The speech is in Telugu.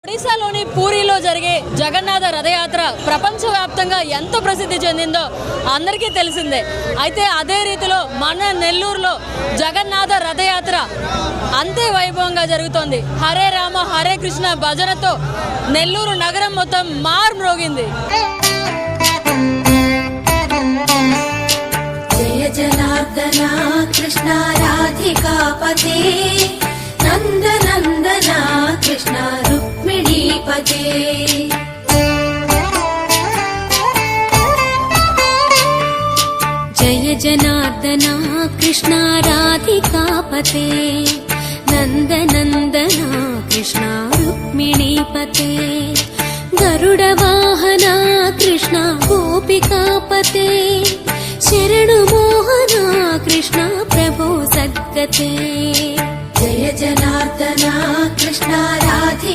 ఒడిశాలోని పూరిలో జరిగే జగన్నాథ రథయాత్ర ప్రపంచవ్యాప్తంగా ఎంత ప్రసిద్ధి చెందిందో అందరికీ తెలిసిందే. అయితే అదే రీతిలో మన నెల్లూరులో జగన్నాథ రథయాత్ర అంతే వైభవంగా జరుగుతోంది. హరే రామ హరే కృష్ణ భజనతో నెల్లూరు నగరం మొత్తం మార్మ్రోగింది. జయ జనార్దన కృష్ణ రాధికాపతే నందనందన కృష్ణ రుక్మిణీపతే. జయ జనార్దన కృష్ణ రాధికాపతే నందనందన కృష్ణ రుక్మిణీపతే. గరుడ వాహన కృష్ణ గోపికాపతే శరణు మోహన కృష్ణ ప్రభో సద్గతే. జయ జనార్దన కృష్ణ రాధి